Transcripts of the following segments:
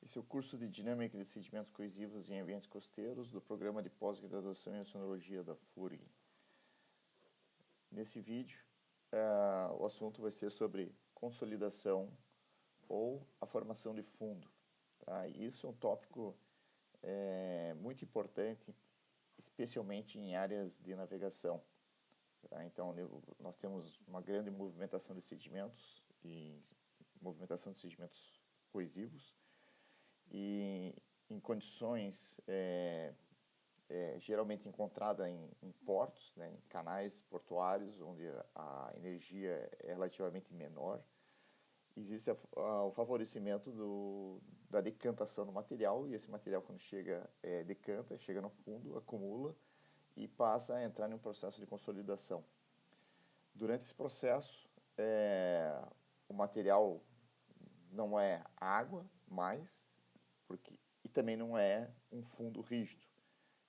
Esse é o curso de Dinâmica de Sedimentos Coesivos em Ambientes Costeiros do Programa de Pós-Graduação em Oceanologia da FURG. Nesse vídeo, o assunto vai ser sobre consolidação ou a formação de fundo. Tá? Isso é um tópico muito importante, especialmente em áreas de navegação. Tá? Então, nós temos uma grande movimentação de sedimentos e movimentação de sedimentos coesivos, e em condições geralmente encontrada em portos, né, em canais portuários, onde a energia é relativamente menor, existe o favorecimento da decantação do material, e esse material, quando decanta, chega no fundo, acumula e passa a entrar em um processo de consolidação. Durante esse processo, o material não é água mais, e também não é um fundo rígido.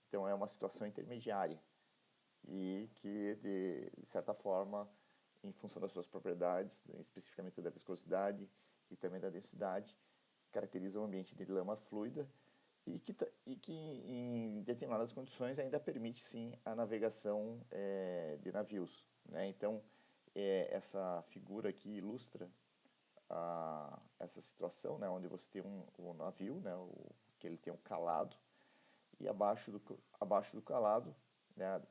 Então é uma situação intermediária e que, de certa forma, em função das suas propriedades, especificamente da viscosidade e também da densidade, caracteriza um ambiente de lama fluida e que em determinadas condições ainda permite sim a navegação de navios, né? Então essa figura aqui ilustra essa situação, né, onde você tem um navio, né, que ele tem um calado, e abaixo do calado, né,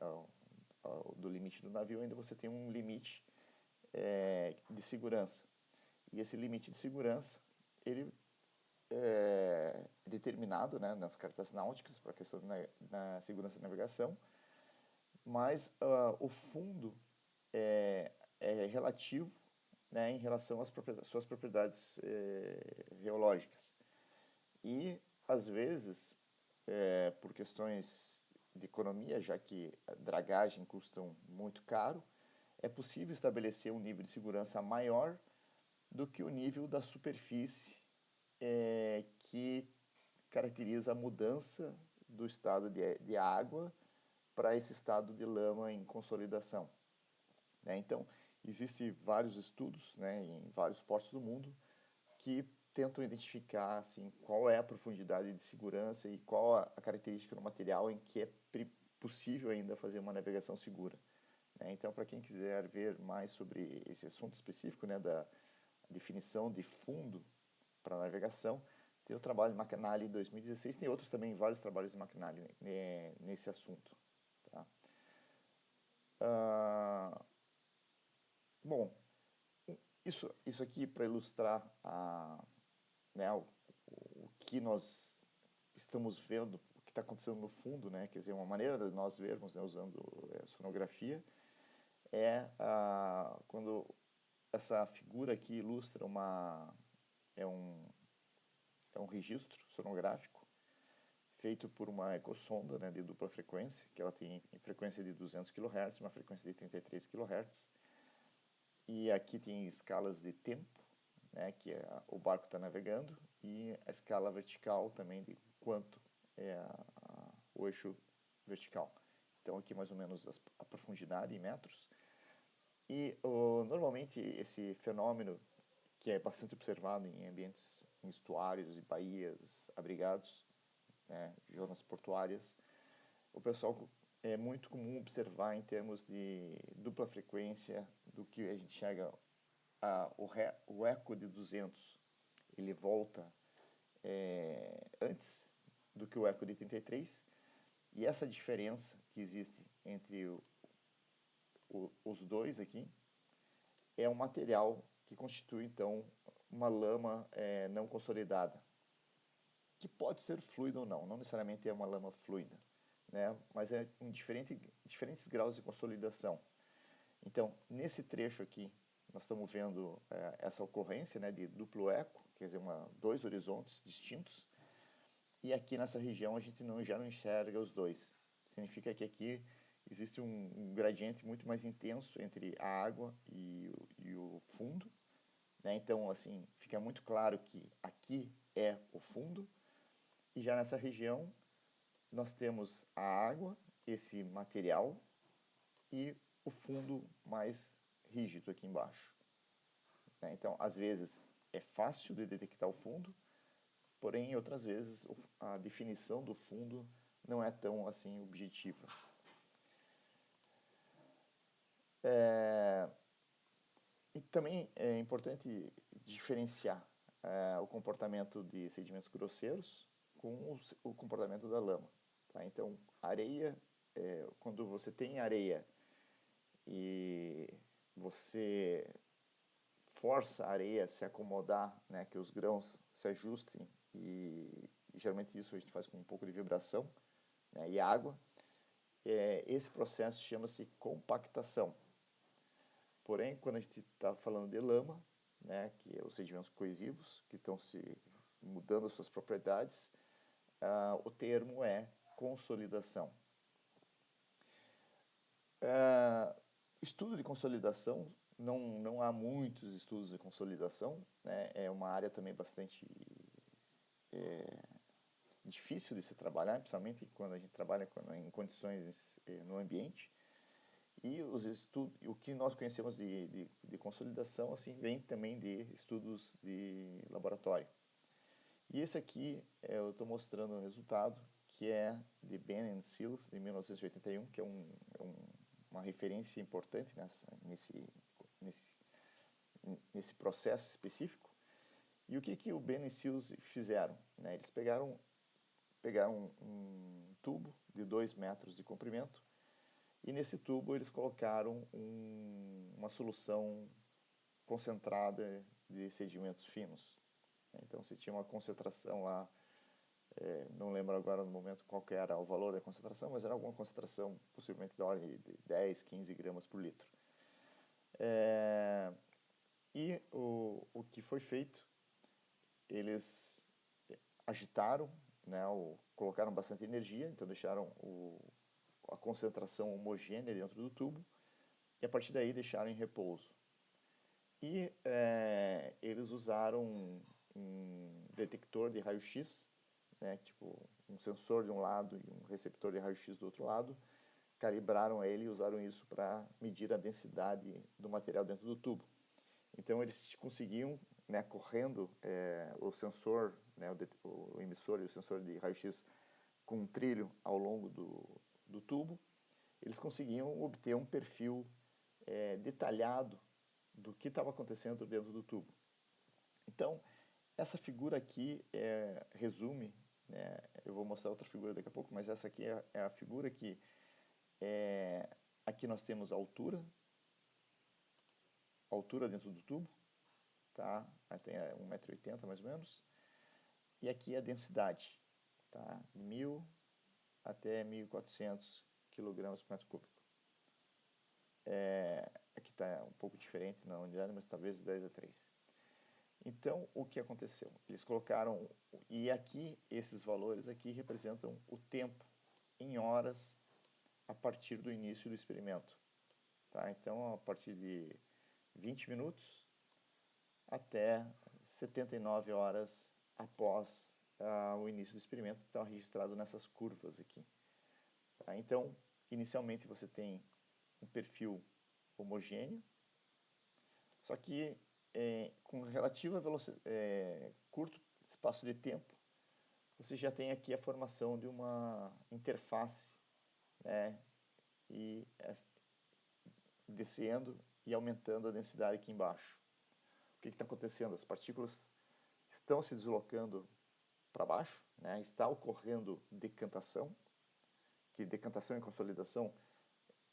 do limite do navio, ainda você tem um limite de segurança. E esse limite de segurança, ele é determinado, né, nas cartas náuticas para a questão da segurança de navegação, mas o fundo é relativo, né, em relação às suas propriedades geológicas. E, às vezes, por questões de economia, já que a dragagem custa muito caro, é possível estabelecer um nível de segurança maior do que o nível da superfície que caracteriza a mudança do estado de água para esse estado de lama em consolidação. Né? Então, existem vários estudos, né, em vários portos do mundo que tentam identificar assim, qual é a profundidade de segurança e qual a característica do material em que é possível ainda fazer uma navegação segura. Né? Então, para quem quiser ver mais sobre esse assunto específico, né, da definição de fundo para navegação, tem o trabalho de McNally em 2016, tem outros também, vários trabalhos de McNally nesse assunto. Tá? Bom, isso aqui para ilustrar né, o que nós estamos vendo, o que está acontecendo no fundo, né, quer dizer, uma maneira de nós vermos, né, usando sonografia, quando essa figura aqui ilustra é um registro sonográfico feito por uma ecossonda, né, de dupla frequência, que ela tem frequência de 200 kHz, uma frequência de 33 kHz, e aqui tem escalas de tempo, né, que o barco está navegando, e a escala vertical também de quanto é o eixo vertical. Então aqui mais ou menos a profundidade em metros. E normalmente esse fenômeno, que é bastante observado em ambientes, em estuários e baías abrigados, né, zonas portuárias, o pessoal é muito comum observar em termos de dupla frequência, do que a gente chega o eco de 200, ele volta antes do que o eco de 33, e essa diferença que existe entre os dois aqui é um material que constitui então uma lama não consolidada, que pode ser fluida ou não necessariamente é uma lama fluida, né? Mas é em diferentes graus de consolidação. Então, nesse trecho aqui, nós estamos vendo essa ocorrência, né, de duplo eco, quer dizer, dois horizontes distintos, e aqui nessa região a gente já não enxerga os dois. Significa que aqui existe um gradiente muito mais intenso entre a água e o fundo, né? Então, assim, fica muito claro que aqui é o fundo, e já nessa região nós temos a água, esse material, e o fundo mais rígido aqui embaixo. Né? Então, às vezes é fácil de detectar o fundo, porém outras vezes a definição do fundo não é tão assim objetiva. E também é importante diferenciar o comportamento de sedimentos grosseiros com o comportamento da lama. Tá? Então, areia, quando você tem areia e você força a areia a se acomodar, né, que os grãos se ajustem, e geralmente isso a gente faz com um pouco de vibração, né, e água, esse processo chama-se compactação. Porém, quando a gente está falando de lama, né, que é os sedimentos coesivos, que estão se mudando as suas propriedades, o termo é consolidação. Estudo de consolidação, não há muitos estudos de consolidação, né, é uma área também bastante difícil de se trabalhar, principalmente quando a gente trabalha em condições no ambiente. E o que nós conhecemos de consolidação assim, vem também de estudos de laboratório. E esse aqui eu estou mostrando o resultado, que é de Ben and Seals, de 1981, que é uma referência importante nesse processo específico. E o que o Ben e Seals fizeram? Né? Eles pegaram um tubo de 2 metros de comprimento, e nesse tubo eles colocaram uma solução concentrada de sedimentos finos. Então você tinha uma concentração lá, não lembro agora no momento qual que era o valor da concentração, mas era alguma concentração possivelmente da ordem de 10, 15 gramas por litro. E o que foi feito, eles agitaram, né, colocaram bastante energia, então deixaram a concentração homogênea dentro do tubo, e a partir daí deixaram em repouso. E eles usaram um detector de raio-x, né, tipo um sensor de um lado e um receptor de raio-x do outro lado, calibraram ele e usaram isso para medir a densidade do material dentro do tubo. Então eles conseguiam, né, correndo o sensor, né, o emissor e o sensor de raio-x com um trilho ao longo do tubo, eles conseguiam obter um perfil detalhado do que estava acontecendo dentro do tubo. Então, essa figura aqui resume, né, eu vou mostrar outra figura daqui a pouco, mas essa aqui é a figura que aqui nós temos a altura dentro do tubo, tá? Até 1,80 m mais ou menos, e aqui a densidade, tá? De 1.000 até 1.400 kg por metro cúbico. Aqui está um pouco diferente na unidade, mas talvez 10 a 3. Então, o que aconteceu? Eles colocaram, e aqui, esses valores aqui representam o tempo em horas a partir do início do experimento. Tá? Então, a partir de 20 minutos até 79 horas após o início do experimento, está registrado nessas curvas aqui. Tá? Então, inicialmente você tem um perfil homogêneo, só que com relativa curto espaço de tempo, você já tem aqui a formação de uma interface, né, e descendo e aumentando a densidade aqui embaixo. O que está acontecendo? As partículas estão se deslocando para baixo, né, está ocorrendo decantação, que decantação e consolidação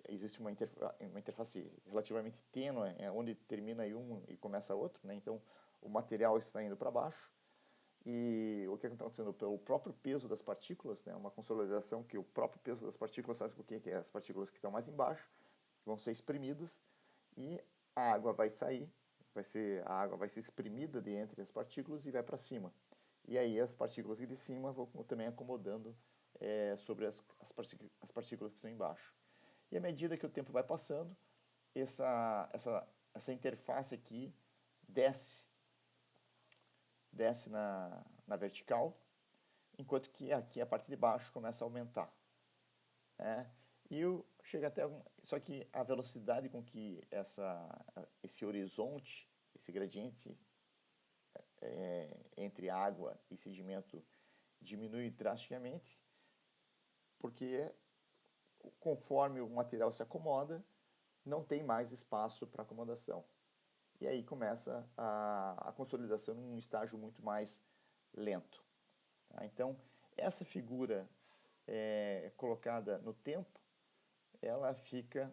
existe uma interface relativamente tênue, onde termina um e começa outro, né? Então o material está indo para baixo, e o que está acontecendo? Pelo próprio peso das partículas, né? Uma consolidação que o próprio peso das partículas faz com que as partículas que estão mais embaixo vão ser espremidas, e a água vai sair, a água vai ser exprimida de entre as partículas e vai para cima. E aí as partículas aqui de cima vão também acomodando sobre as partículas que estão embaixo. E à medida que o tempo vai passando, essa interface aqui desce na vertical, enquanto que aqui a parte de baixo começa a aumentar. Né? E chega até só que a velocidade com que esse horizonte, esse gradiente entre água e sedimento diminui drasticamente, porque conforme o material se acomoda, não tem mais espaço para acomodação. E aí começa a consolidação num estágio muito mais lento. Tá? Então, essa figura colocada no tempo, ela fica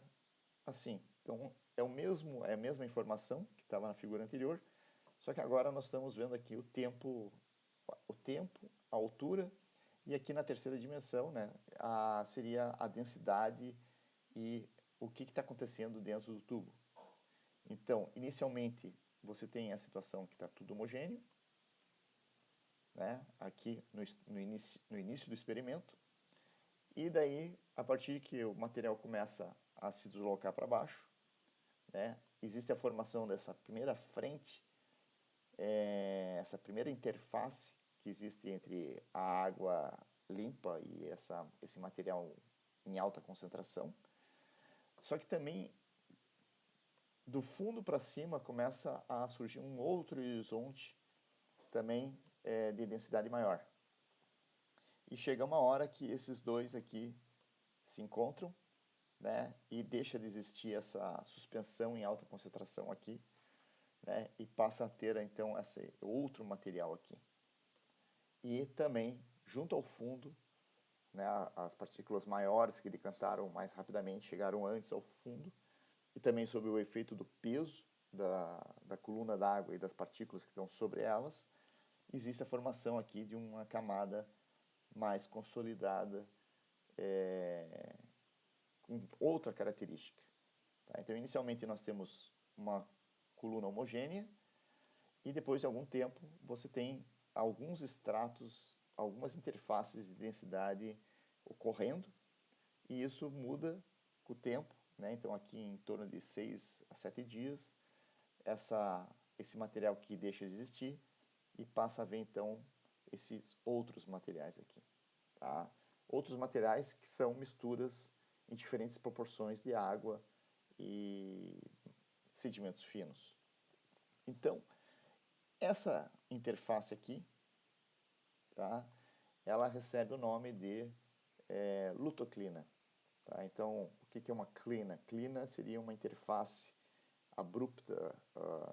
assim. Então, é a mesma informação que estava na figura anterior, só que agora nós estamos vendo aqui o tempo, a altura, e aqui na terceira dimensão, né, seria a densidade e o que está acontecendo dentro do tubo. Então, inicialmente, você tem a situação que está tudo homogêneo, né, aqui no início do experimento, e daí, a partir que o material começa a se deslocar para baixo, né, existe a formação dessa primeira frente, essa primeira interface que existe entre a água limpa e esse material em alta concentração. Só que também do fundo para cima começa a surgir um outro horizonte também de densidade maior. E chega uma hora que esses dois aqui se encontram, né, e deixa de existir essa suspensão em alta concentração aqui, né, e passa a ter então esse outro material aqui. E também, junto ao fundo, né, as partículas maiores que decantaram mais rapidamente chegaram antes ao fundo, e também sob o efeito do peso da coluna d'água e das partículas que estão sobre elas, existe a formação aqui de uma camada mais consolidada, com outra característica. Tá? Então, inicialmente nós temos uma coluna homogênea, e depois de algum tempo você tem alguns estratos, algumas interfaces de densidade ocorrendo, e isso muda com o tempo, né? Então aqui em torno de 6 a 7 dias, esse material aqui deixa de existir e passa a ver então esses outros materiais aqui. Tá? Outros materiais que são misturas em diferentes proporções de água e sedimentos finos. Então, essa interface aqui, tá? Ela recebe o nome de lutoclina. Tá? Então, o que é uma clina? Clina seria uma interface abrupta,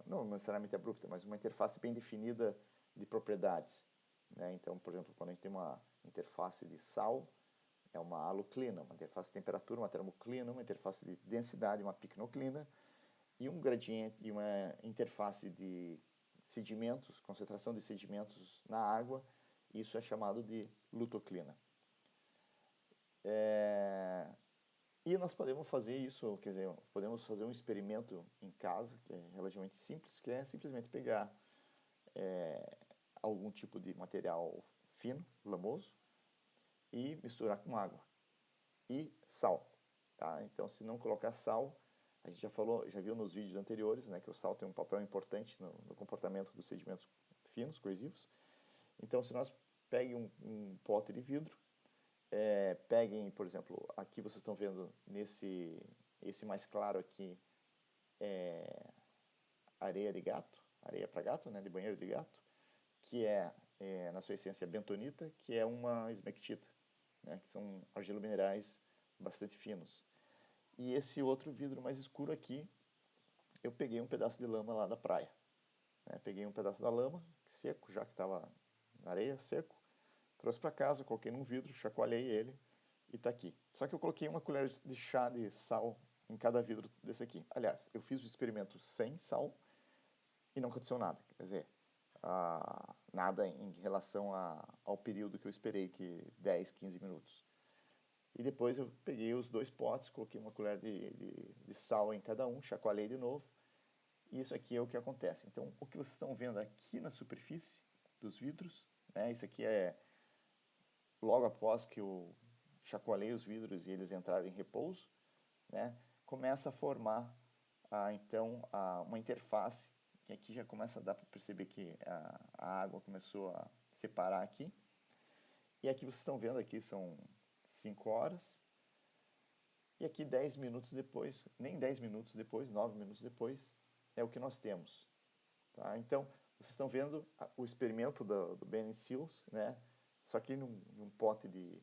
não necessariamente abrupta, mas uma interface bem definida de propriedades. Né? Então, por exemplo, quando a gente tem uma interface de sal, é uma aloclina, uma interface de temperatura, uma termoclina, uma interface de densidade, uma picnoclina, e um gradiente e uma interface de sedimentos, concentração de sedimentos na água, isso é chamado de lutoclina. E nós podemos fazer isso, quer dizer, podemos fazer um experimento em casa, que é relativamente simples, que é simplesmente pegar algum tipo de material fino, lamoso, e misturar com água e sal. Tá? Então, se não colocar sal, a gente já viu nos vídeos anteriores, né, que o sal tem um papel importante no comportamento dos sedimentos finos, corrosivos. Então, se nós peguem um pote de vidro, peguem, por exemplo, aqui vocês estão vendo esse mais claro aqui areia de gato, areia para gato, né, de banheiro de gato, que na sua essência bentonita, que é uma esmectita, né, que são argilominerais bastante finos. E esse outro vidro mais escuro aqui, eu peguei um pedaço de lama lá da praia. Né? Peguei um pedaço da lama, seco, já que estava na areia, seco, trouxe para casa, coloquei num vidro, chacoalhei ele e está aqui. Só que eu coloquei uma colher de chá de sal em cada vidro desse aqui. Aliás, eu fiz o experimento sem sal e não aconteceu nada. Quer dizer, nada em relação ao período que eu esperei, que 10, 15 minutos. E depois eu peguei os dois potes, coloquei uma colher de sal em cada um, chacoalhei de novo. E isso aqui é o que acontece. Então, o que vocês estão vendo aqui na superfície dos vidros, né, isso aqui é logo após que eu chacoalhei os vidros e eles entraram em repouso, né, começa a formar então uma interface, que aqui já começa a dar para perceber que a água começou a separar aqui. E aqui vocês estão vendo, aqui são 5 horas, e aqui 10 minutos depois, nem 10 minutos depois, 9 minutos depois, é o que nós temos. Tá? Então, Vocês estão vendo o experimento do Ben Sills, né? Só que num pote de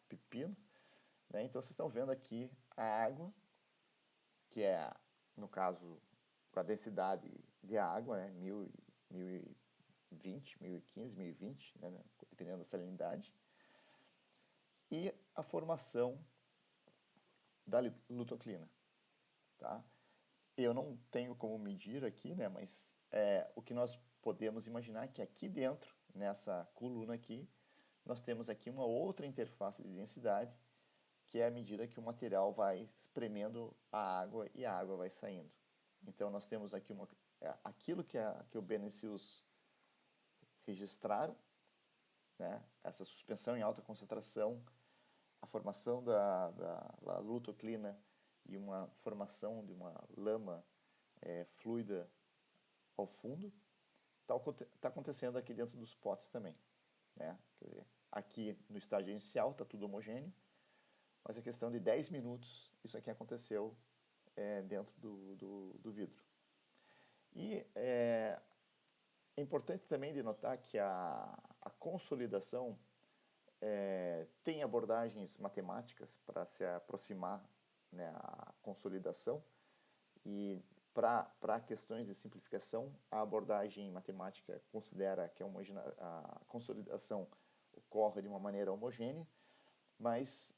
pepino, né? Então vocês estão vendo aqui a água, que é, no caso, com a densidade de água, né? 1020, 1015, 1020, né? Dependendo da salinidade. E a formação da lutoclina, tá? Eu não tenho como medir aqui, né? Mas o que nós podemos imaginar é que aqui dentro, nessa coluna aqui, nós temos aqui uma outra interface de densidade, que é a medida que o material vai espremendo a água e a água vai saindo. Então nós temos aqui aquilo que o Ben Sills registraram, né? Essa suspensão em alta concentração, a formação da lutoclina e uma formação de uma lama fluida ao fundo, está acontecendo aqui dentro dos potes também, né? Quer dizer, aqui no estágio inicial está tudo homogêneo, mas a questão de 10 minutos isso aqui aconteceu dentro do vidro. E é importante também de notar que a consolidação tem abordagens matemáticas para se aproximar, né, à consolidação, e para questões de simplificação, a abordagem matemática considera que a consolidação ocorre de uma maneira homogênea, mas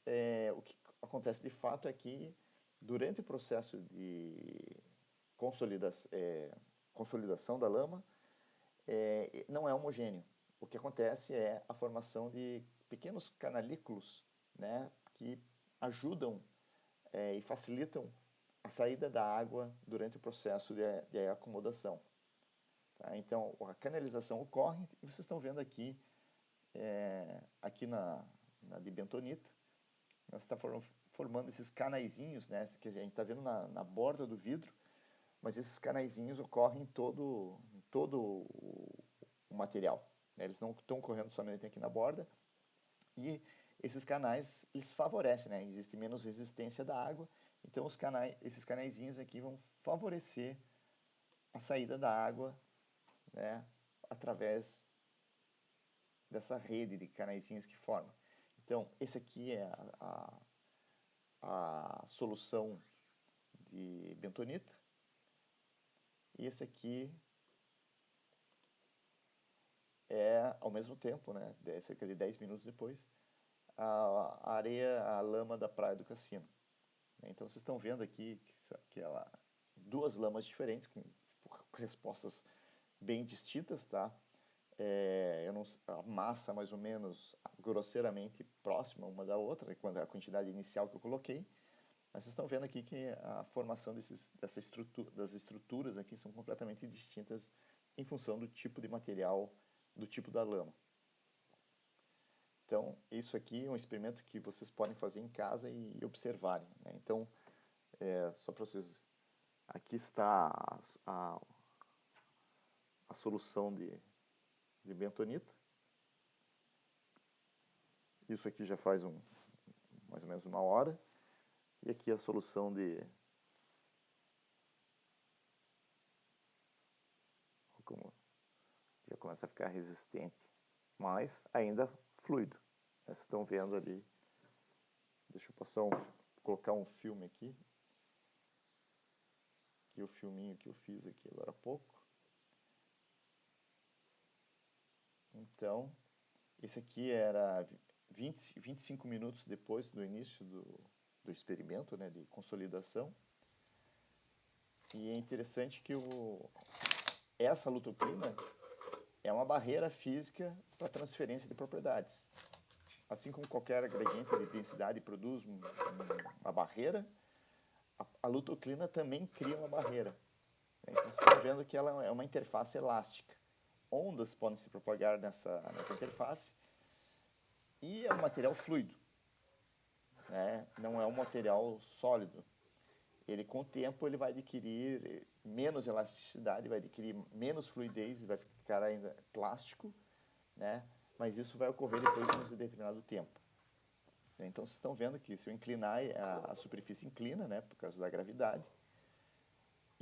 o que acontece de fato é que durante o processo de consolidação da lama, não é homogêneo. O que acontece é a formação de pequenos canalículos, né, que ajudam e facilitam a saída da água durante o processo de acomodação. Tá? Então, a canalização ocorre, e vocês estão vendo aqui, aqui na de bentonita, nós estamos formando esses canaizinhos, né, que a gente está vendo na borda do vidro, mas esses canaizinhos ocorrem em todo o material, né? Eles não estão correndo somente aqui na borda, e esses canais, eles favorecem, né? Existe menos resistência da água, então esses canaizinhos aqui vão favorecer a saída da água, né, através dessa rede de canaizinhos que formam. Então, esse aqui é a solução de bentonita, e esse aqui ao mesmo tempo, né, cerca de 10 minutos depois, a areia, a lama da Praia do Cassino. Então vocês estão vendo aqui que duas lamas diferentes, com respostas bem distintas, tá? A massa mais ou menos grosseiramente próxima uma da outra, quando a quantidade inicial que eu coloquei, mas vocês estão vendo aqui que a formação das estruturas aqui são completamente distintas em função do tipo de material, do tipo da lama. Então, isso aqui é um experimento que vocês podem fazer em casa e observarem, né? Então, só para vocês... Aqui está a solução de bentonita. Isso aqui já faz mais ou menos 1 hora. E aqui a solução já começa a ficar resistente, mas ainda fluido. Vocês estão vendo ali. Deixa eu colocar um filme aqui. Aqui o filminho que eu fiz aqui agora há pouco. Então, esse aqui era 25 minutos depois do início do experimento, né, de consolidação. E é interessante que essa lutoclina é uma barreira física para transferência de propriedades. Assim como qualquer agregante de densidade produz uma barreira, a lutoclina também cria uma barreira. Então, você está vendo que ela é uma interface elástica. Ondas podem se propagar nessa interface, e é um material fluido, né? Não é um material sólido. Ele, com o tempo, ele vai adquirir menos elasticidade, vai adquirir menos fluidez, vai ficar ainda plástico, né? Mas isso vai ocorrer depois de um determinado tempo. Então, vocês estão vendo que se eu inclinar, a superfície inclina, né, por causa da gravidade,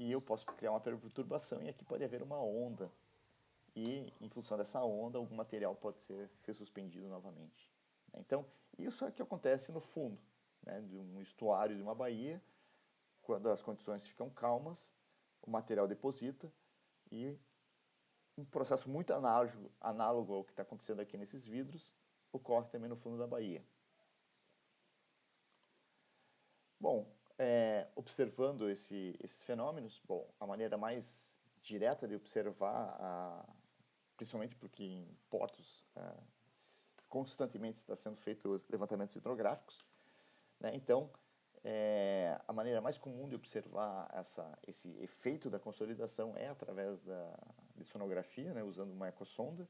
e eu posso criar uma perturbação e aqui pode haver uma onda. E, em função dessa onda, algum material pode ser ressuspendido novamente. Então, isso é o que acontece no fundo, né, de um estuário de uma baía. Quando as condições ficam calmas, o material deposita e um processo muito análogo ao que está acontecendo aqui nesses vidros ocorre também no fundo da baía. Bom, observando esses fenômenos, bom, a maneira mais direta de observar, principalmente porque em portos constantemente está sendo feito levantamentos hidrográficos, né? Então, a maneira mais comum de observar esse efeito da consolidação é através de sonografia, né, usando uma ecossonda.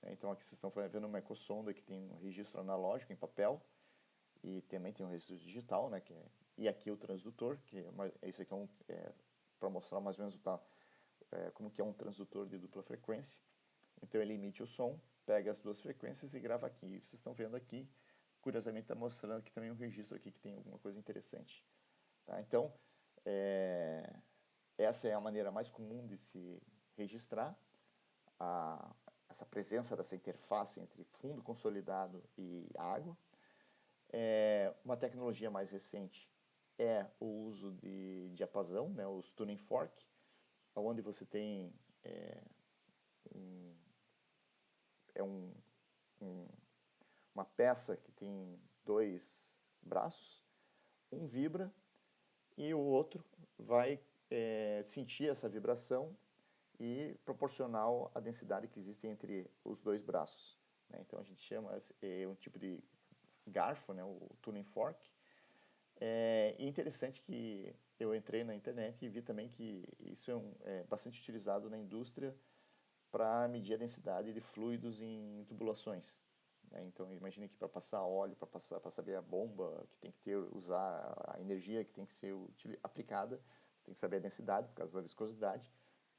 Então aqui vocês estão vendo uma ecossonda que tem um registro analógico em papel e também tem um registro digital, né, e aqui o transdutor, isso aqui para mostrar mais ou menos como que é um transdutor de dupla frequência. Então ele emite o som, pega as duas frequências e grava aqui. Vocês estão vendo aqui, curiosamente está mostrando aqui também um registro aqui que tem alguma coisa interessante. Tá? Então, essa é a maneira mais comum de se registrar essa presença dessa interface entre fundo consolidado e água. Uma tecnologia mais recente é o uso de diapasão, né, os tuning fork, onde você tem uma peça que tem dois braços, um vibra e o outro vai sentir essa vibração e proporcional à densidade que existe entre os dois braços. Né? Então a gente chama um tipo de garfo, né, o tuning fork. E interessante que eu entrei na internet e vi também que isso é bastante utilizado na indústria para medir a densidade de fluidos em tubulações. Né? Então imagine que para passar óleo, para saber a bomba que tem que usar a energia que tem que ser aplicada, tem que saber a densidade por causa da viscosidade.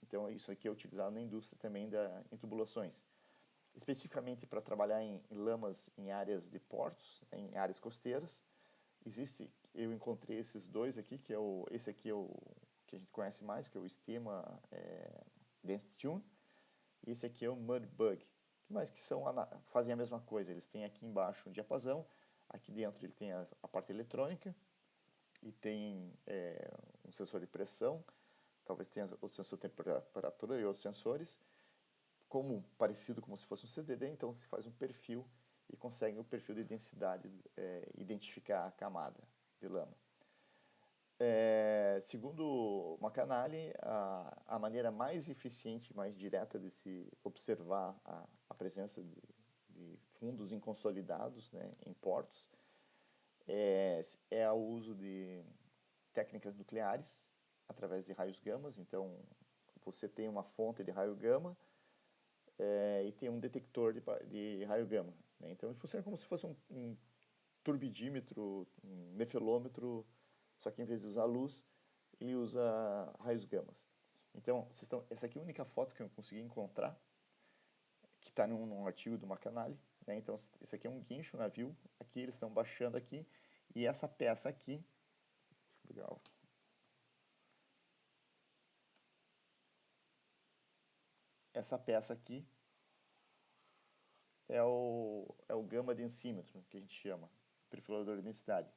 Então isso aqui é utilizado na indústria também em tubulações. Especificamente para trabalhar em lamas em áreas de portos, em áreas costeiras. Eu encontrei esses dois aqui, esse aqui é o que a gente conhece mais, que é o Stema Density Tune, e esse aqui é o Mudbug, mas que fazem a mesma coisa. Eles têm aqui embaixo um diapasão, aqui dentro ele tem a parte eletrônica, e tem um sensor de pressão, talvez tenha o sensor de temperatura e outros sensores, parecido como se fosse um CDD, então se faz um perfil e consegue o perfil de densidade, identificar a camada de lama. Segundo McAnally, a maneira mais eficiente e mais direta de se observar a presença de fundos inconsolidados, né, em portos é o uso de técnicas nucleares através de raios gamas. Então, você tem uma fonte de raio gama e tem um detector de raio gama. Né? Então, ele funciona como se fosse um turbidímetro, um nefelômetro, só que em vez de usar luz, ele usa raios gamas. Então, essa aqui é a única foto que eu consegui encontrar, que está num artigo do McAnally. Né? Então, isso aqui é um guincho, um navio. Aqui eles estão baixando aqui. E essa peça aqui, legal. Essa peça aqui é o gama densímetro, que a gente chama, perfilador de densidade.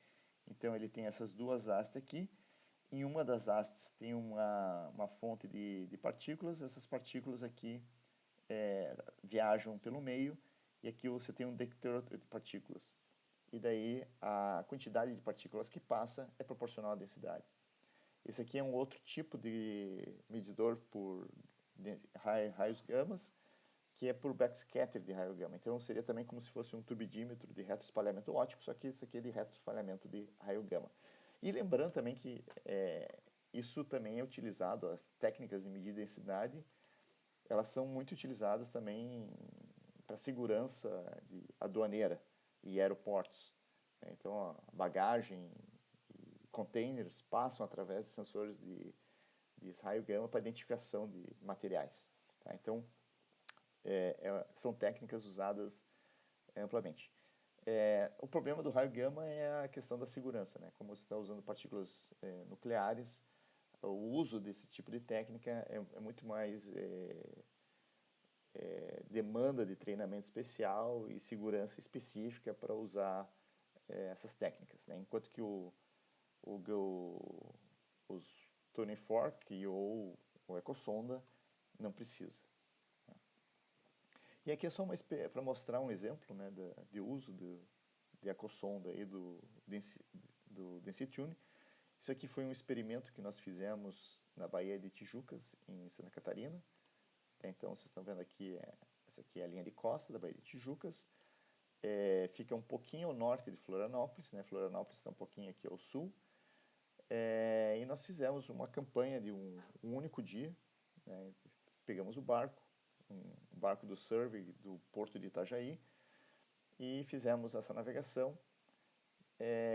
Então ele tem essas duas hastes aqui. Em uma das hastes tem uma fonte de partículas. Essas partículas aqui viajam pelo meio e aqui você tem um detector de partículas. E daí a quantidade de partículas que passa é proporcional à densidade. Esse aqui é um outro tipo de medidor por raios gamas, que é por backscatter de raio gama. Então seria também como se fosse um turbidímetro de retroespalhamento óptico, só que esse aqui é de retroespalhamento de raio gama. E lembrando também que isso também é utilizado, as técnicas de medir densidade, elas são muito utilizadas também para segurança aduaneira e aeroportos. Então a bagagem e containers passam através de sensores de raio gama para identificação de materiais. Tá? Então são técnicas usadas amplamente. O problema do raio gama é a questão da segurança, né? Como você está usando partículas nucleares, o uso desse tipo de técnica é muito mais demanda de treinamento especial e segurança específica para usar essas técnicas, né? Enquanto que os tuning fork ou o ecosonda não precisa. E aqui é só para mostrar um exemplo, né, de uso de ecosonda e do Densitune. Isso aqui foi um experimento que nós fizemos na Baía de Tijucas, em Santa Catarina. Então, vocês estão vendo aqui, essa aqui é a linha de costa da Baía de Tijucas. Fica um pouquinho ao norte de Florianópolis, né? Florianópolis está um pouquinho aqui ao sul. E nós fizemos uma campanha de um único dia, né? Pegamos o barco, um barco do survey do porto de Itajaí, e fizemos essa navegação,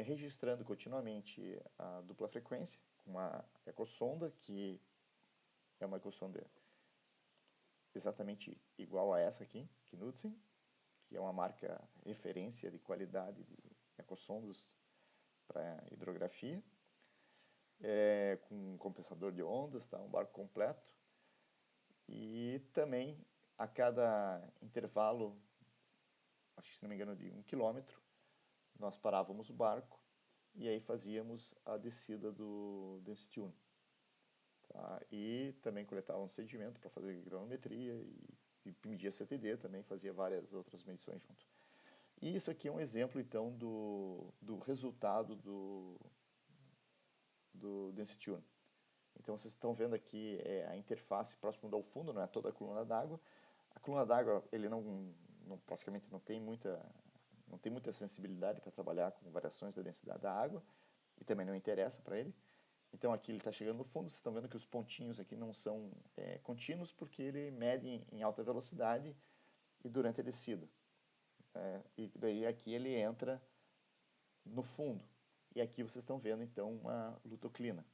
registrando continuamente a dupla frequência, com uma ecosonda, que é uma ecosonda exatamente igual a essa aqui, Knudsen, que é uma marca referência de qualidade de ecosondas para hidrografia, com um compensador de ondas, tá? Um barco completo. E também, a cada intervalo, acho que se não me engano de 1 quilômetro, nós parávamos o barco e aí fazíamos a descida do Densitune. Tá? E também coletávamos sedimento para fazer granulometria e media CTD também, fazia várias outras medições junto. E isso aqui é um exemplo, então, do resultado do Densitune. Então, vocês estão vendo aqui a interface próximo ao fundo, não é toda a coluna d'água. A coluna d'água, ele praticamente não tem muita sensibilidade para trabalhar com variações da densidade da água, e também não interessa para ele. Então, aqui ele está chegando no fundo, vocês estão vendo que os pontinhos aqui não são contínuos, porque ele mede em alta velocidade e durante a descida. E daí aqui ele entra no fundo. E aqui vocês estão vendo, então, uma lutoclina,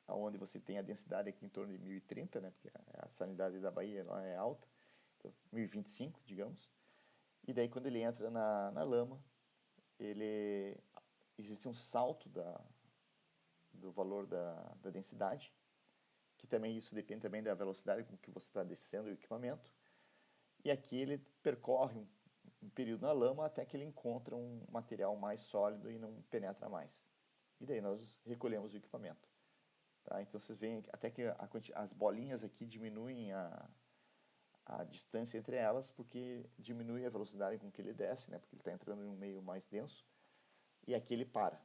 onde você tem a densidade aqui em torno de 1030, né, porque a salinidade da Baía lá é alta, então 1025, digamos. E daí quando ele entra na lama, existe um salto do valor da densidade, que também isso depende também da velocidade com que você está descendo o equipamento. E aqui ele percorre um período na lama até que ele encontra um material mais sólido e não penetra mais. E daí nós recolhemos o equipamento. Tá? Então vocês veem até que as bolinhas aqui diminuem a distância entre elas, porque diminui a velocidade com que ele desce, né? Porque ele está entrando em um meio mais denso, e aqui ele para.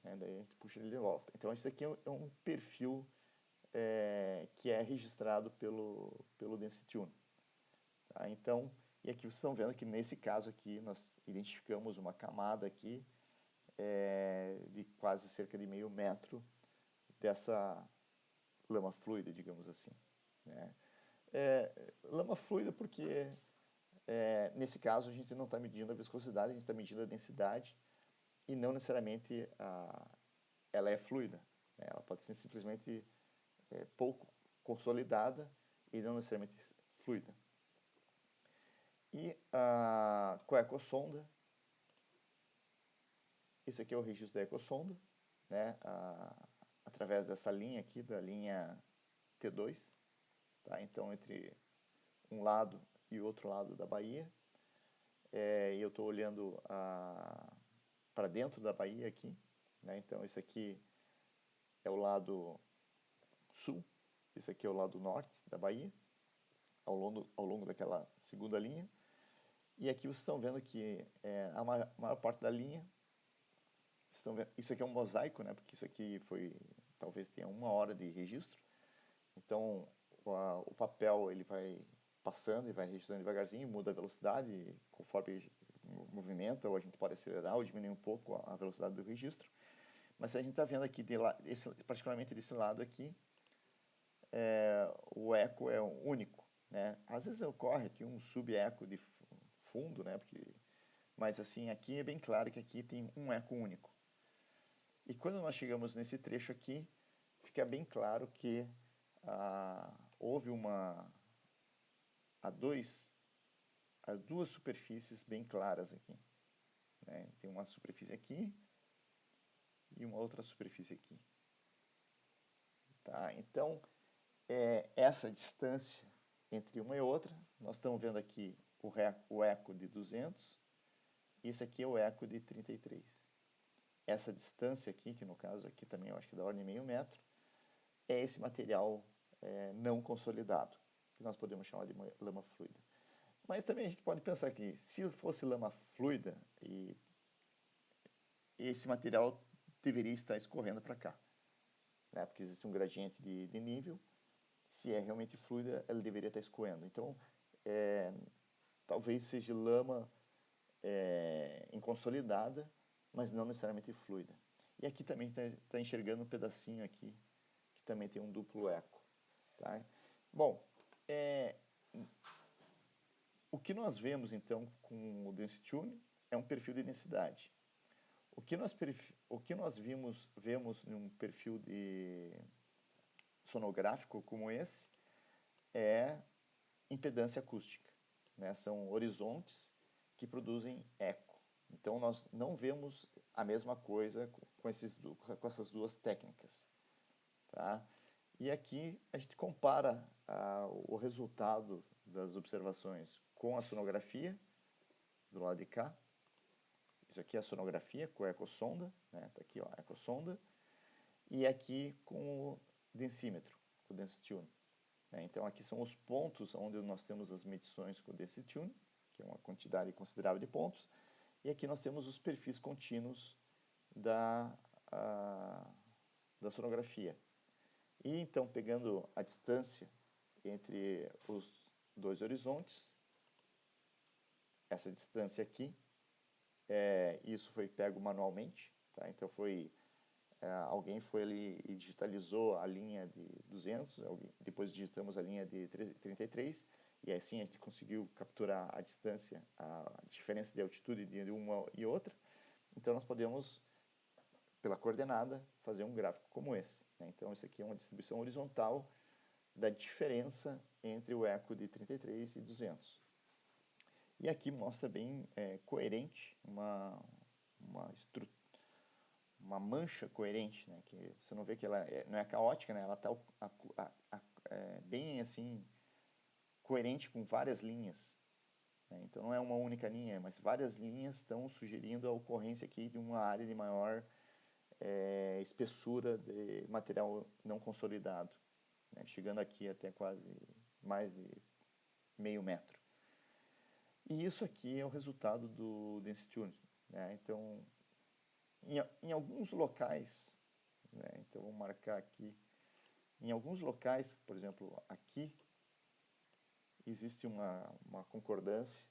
Né? Daí a gente puxa ele de volta. Então isso aqui é um perfil que é registrado pelo Densitune. Tá? Então, e aqui vocês estão vendo que nesse caso aqui nós identificamos uma camada aqui de quase cerca de meio metro dessa lama fluida, digamos assim. Né? Lama fluida porque nesse caso a gente não está medindo a viscosidade, a gente está medindo a densidade e não necessariamente ela é fluida. Né? Ela pode ser simplesmente pouco consolidada e não necessariamente fluida. E com a ecosonda, isso aqui é o registro da ecosonda, né? Através dessa linha aqui, da linha T2, tá? Então entre um lado e o outro lado da baía, e eu estou olhando para dentro da baía aqui, né? Então esse aqui é o lado sul, esse aqui é o lado norte da baía, ao longo daquela segunda linha. E aqui vocês estão vendo que a maior parte da linha, estão vendo, isso aqui é um mosaico, né? Porque isso aqui talvez tenha 1 hora de registro. Então o papel ele vai passando e vai registrando devagarzinho, muda a velocidade conforme movimenta, ou a gente pode acelerar ou diminuir um pouco a velocidade do registro. Mas a gente está vendo aqui, particularmente desse lado aqui, o eco é único. Né? Às vezes ocorre aqui um sub-eco de fundo, né? Mas assim, aqui é bem claro que aqui tem um eco único. E quando nós chegamos nesse trecho aqui, fica bem claro que houve há duas superfícies bem claras aqui. Né? Tem uma superfície aqui e uma outra superfície aqui. Tá? Então, essa distância entre uma e outra, nós estamos vendo aqui o eco de 200, e esse aqui é o eco de 33. Essa distância aqui, que no caso aqui também eu acho que é da ordem de meio metro, é esse material não consolidado, que nós podemos chamar de lama fluida. Mas também a gente pode pensar que se fosse lama fluida, esse material deveria estar escorrendo para cá, né? Porque existe um gradiente de nível. Se é realmente fluida, ela deveria estar escoando. Então, talvez seja lama inconsolidada, mas não necessariamente fluida. E aqui também está enxergando um pedacinho aqui, que também tem um duplo eco. Tá? Bom, o que nós vemos então com o Density Tuning é um perfil de densidade. O que nós vemos num perfil de sonográfico como esse é impedância acústica, né? São horizontes que produzem eco. Então nós não vemos a mesma coisa com essas duas técnicas. Tá? E aqui a gente compara o resultado das observações com a sonografia, do lado de cá. Isso aqui é a sonografia com a ecossonda, né? Tá aqui, ó, a ecossonda. E aqui com o densímetro, com o Density Tuning. Então aqui são os pontos onde nós temos as medições com o Density Tuning, que é uma quantidade considerável de pontos. E aqui nós temos os perfis contínuos da sonografia. E então, pegando a distância entre os dois horizontes, essa distância aqui, isso foi pego manualmente, tá? Então alguém foi ali e digitalizou a linha de 200, depois digitamos a linha de 33, e assim a gente conseguiu capturar a distância, a diferença de altitude de uma e outra. Então nós podemos, pela coordenada, fazer um gráfico como esse, né? Então esse aqui é uma distribuição horizontal da diferença entre o eco de 33 e 200. E aqui mostra bem coerente uma mancha coerente, né? Que você não vê que ela não é caótica, né? Ela está bem assim coerente com várias linhas, né? Então não é uma única linha, mas várias linhas estão sugerindo a ocorrência aqui de uma área de maior espessura de material não consolidado, né? Chegando aqui até quase mais de meio metro. E isso aqui é o resultado do Density Tuning, né? Então, em alguns locais, né? Então vou marcar aqui, em alguns locais, por exemplo, aqui, existe uma concordância,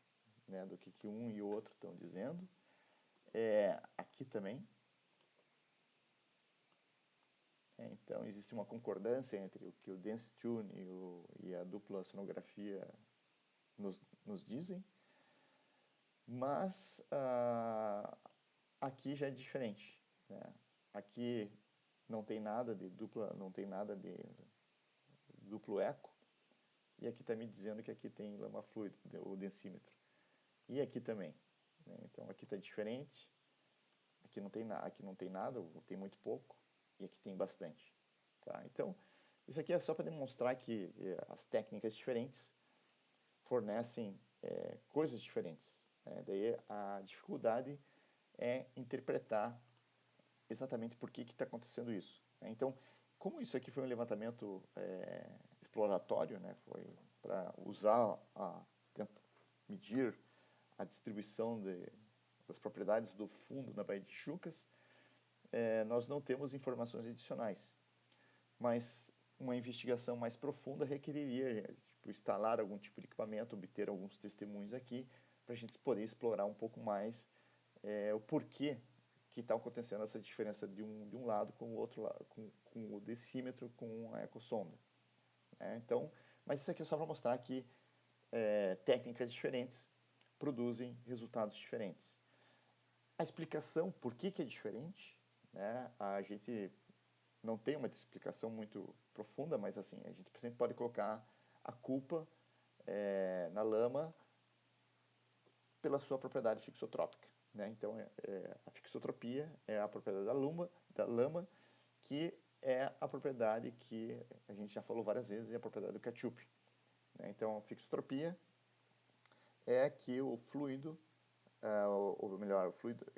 né, do que um e o outro estão dizendo. Aqui também. Então existe uma concordância entre o que o Density Tuning e a dupla sonografia nos dizem. Mas aqui já é diferente, né? Aqui não tem nada de duplo eco, e aqui está me dizendo que aqui tem lama fluida, o densímetro. E aqui também, né? Então aqui está diferente, aqui não tem nada, ou tem muito pouco, e aqui tem bastante. Tá? Então, isso aqui é só para demonstrar que as técnicas diferentes fornecem coisas diferentes. Daí a dificuldade é interpretar exatamente por que está acontecendo isso. Então, como isso aqui foi um levantamento exploratório, né, foi para medir a distribuição das propriedades do fundo na Baía de Chucas, nós não temos informações adicionais. Mas uma investigação mais profunda requeriria instalar algum tipo de equipamento, obter alguns testemunhos aqui, para a gente poder explorar um pouco mais o porquê que está acontecendo essa diferença de um lado com o outro lado, com o decímetro com a ecossonda. Então, mas isso aqui é só para mostrar que técnicas diferentes produzem resultados diferentes. A explicação por que é diferente, né, a gente não tem uma explicação muito profunda, mas assim, a gente sempre pode colocar a culpa na lama pela sua propriedade fixotrópica, né? Então, a fixotropia é a propriedade da lama que é a propriedade que a gente já falou várias vezes, é a propriedade do ketchup, né? Então, a fixotropia é que o fluido, ou melhor,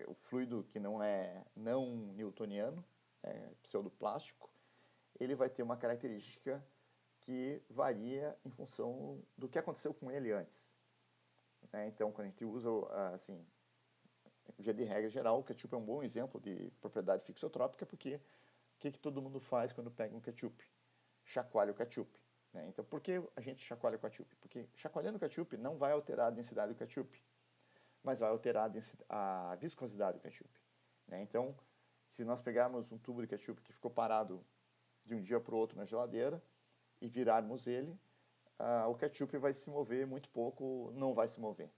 o fluido que não é não newtoniano, pseudoplástico, ele vai ter uma característica que varia em função do que aconteceu com ele antes, né? Então, quando a gente usa, assim, via de regra geral, o ketchup é um bom exemplo de propriedade fixotrópica, porque o que todo mundo faz quando pega um ketchup? Chacoalha o ketchup, né? Então, por que a gente chacoalha o ketchup? Porque chacoalhando o ketchup não vai alterar a densidade do ketchup, mas vai alterar a viscosidade do ketchup, né? Então, se nós pegarmos um tubo de ketchup que ficou parado de um dia para o outro na geladeira e virarmos ele, o ketchup vai se mover muito pouco, não vai se mover.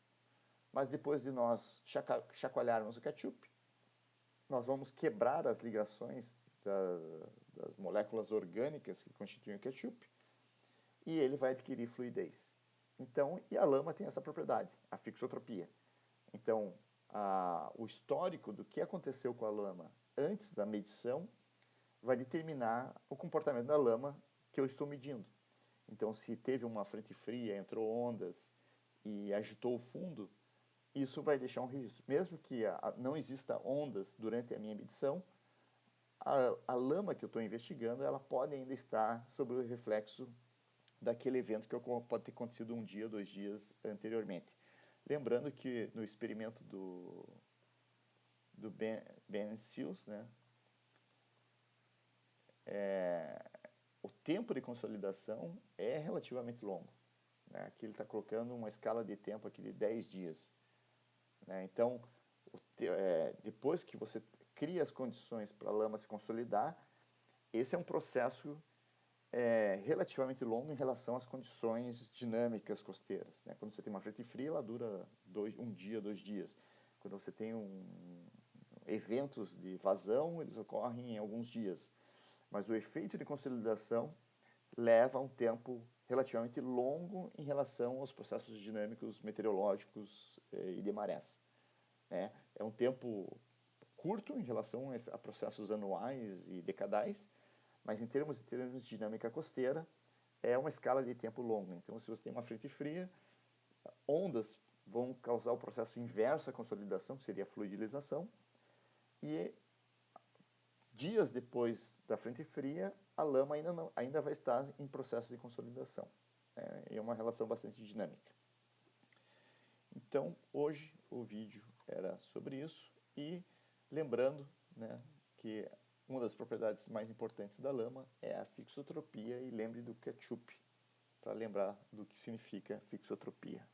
Mas depois de nós chacoalharmos o ketchup, nós vamos quebrar as ligações das moléculas orgânicas que constituem o ketchup e ele vai adquirir fluidez. Então, e a lama tem essa propriedade, a fixotropia. Então, o histórico do que aconteceu com a lama antes da medição vai determinar o comportamento da lama que eu estou medindo. Então, se teve uma frente fria, entrou ondas e agitou o fundo, isso vai deixar um registro. Mesmo que não exista ondas durante a minha medição, a lama que eu estou investigando, ela pode ainda estar sob o reflexo daquele evento que pode ter acontecido um dia, 2 dias anteriormente. Lembrando que no experimento do Ben Seals, né, o tempo de consolidação é relativamente longo, né? Aqui ele está colocando uma escala de tempo aqui de 10 dias. Né? Então, depois que você cria as condições para a lama se consolidar, esse é um processo relativamente longo em relação às condições dinâmicas costeiras, né? Quando você tem uma frente fria, ela dura um dia, 2 dias. Quando você tem eventos de vazão, eles ocorrem em alguns dias. Mas o efeito de consolidação leva um tempo relativamente longo em relação aos processos dinâmicos meteorológicos e de marés, né? É um tempo curto em relação a processos anuais e decadais, mas em termos de dinâmica costeira, é uma escala de tempo longa. Então, se você tem uma frente fria, ondas vão causar o processo inverso à consolidação, que seria a fluidilização, e dias depois da frente fria, a lama ainda vai estar em processo de consolidação. É uma relação bastante dinâmica. Então, hoje o vídeo era sobre isso e lembrando, né, que uma das propriedades mais importantes da lama é a fixotropia e lembre do ketchup para lembrar do que significa fixotropia.